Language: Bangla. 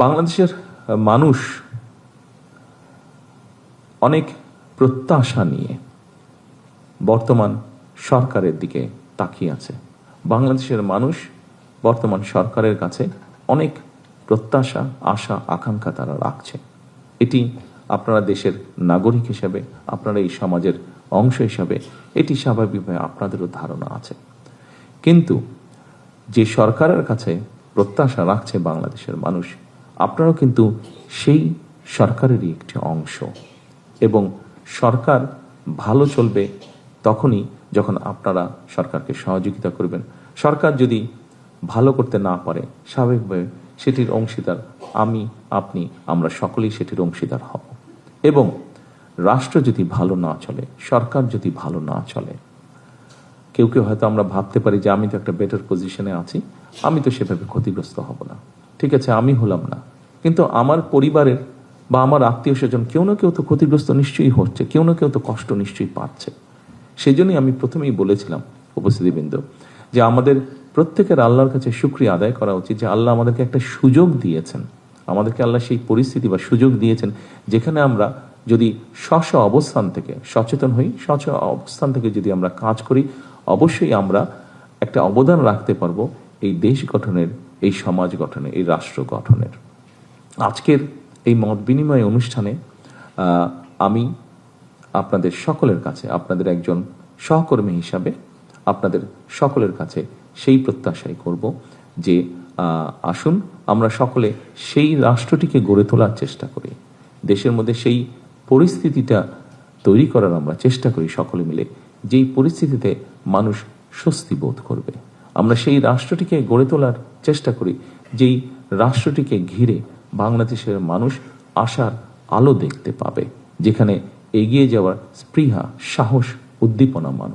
বাংলাদেশের মানুষ অনেক প্রত্যাশা নিয়ে বর্তমান সরকারের দিকে তাকিয়ে আছে। বাংলাদেশের মানুষ বর্তমান সরকারের কাছে অনেক প্রত্যাশা, আশা, আকাঙ্ক্ষা তারা রাখছে। এটি আপনারা দেশের নাগরিক হিসেবে, আপনারা এই সমাজের অংশ হিসাবে এটি স্বাভাবিকভাবে আপনাদেরও ধারণা আছে। কিন্তু যে সরকারের কাছে প্রত্যাশা রাখছে বাংলাদেশের মানুষ, আপনারাও কিন্তু সেই সরকারেরই একটি অংশ, এবং সরকার ভালো চলবে তখনই যখন আপনারা সরকারকে সহযোগিতা করবেন। সরকার যদি ভালো করতে না পারে, স্বাভাবিকভাবে সেটির অংশীদার আমি, আপনি, আমরা সকলেই সেটির অংশীদার হব। এবং রাষ্ট্র যদি ভালো না চলে, সরকার যদি ভালো না চলে, কেউ কেউ হয়তো আমরা ভাবতে পারি যে আমি তো একটা বেটার পজিশনে আছি, আমি তো সেভাবে ক্ষতিগ্রস্ত হব না। ঠিক আছে, আমি হলাম না, কিন্তু আমার পরিবারের বা আমার আত্মীয় স্বজন কেউ না কেউ তো ক্ষতিগ্রস্ত নিশ্চয়ই হচ্ছে, কেউ না কেউ তো কষ্ট নিশ্চয়ই পাচ্ছে। সেই জন্যই আমি প্রথমেই বলেছিলাম উপস্থিতিবৃন্দ যে আমাদের প্রত্যেকের আল্লাহর কাছে শুকরিয়া আদায় করা উচিত যে আল্লাহ আমাদেরকে একটা সুযোগ দিয়েছেন, আমাদেরকে আল্লাহ সেই পরিস্থিতি বা সুযোগ দিয়েছেন যেখানে আমরা যদি স্ব অবস্থান থেকে সচেতন হই, স্ব অবস্থান থেকে যদি আমরা কাজ করি, অবশ্যই আমরা একটা অবদান রাখতে পারবো এই দেশ গঠনের, এই সমাজ গঠনের, এই রাষ্ট্র গঠনের। আজকের এই মত বিনিময় অনুষ্ঠানে আমি আপনাদের সকলের কাছে, আপনাদের একজন সহকর্মী হিসাবে আপনাদের সকলের কাছে সেই প্রত্যাশাই করব যে আসুন আমরা সকলে সেই রাষ্ট্রটিকে গড়ে তোলার চেষ্টা করি, দেশের মধ্যে সেই পরিস্থিতিটা তৈরি করার আমরা চেষ্টা করি সকলে মিলে, যেই পরিস্থিতিতে মানুষ স্বস্তি বোধ করবে। আমরা সেই রাষ্ট্রটিকে গড়ে তোলার চেষ্টা করি যেই রাষ্ট্রটিকে ঘিরে বাংলাদেশের মানুষ আশার আলো দেখতে পাবে, যেখানে এগিয়ে যাওয়ার স্পৃহা, সাহস, উদ্দীপনা মানুষ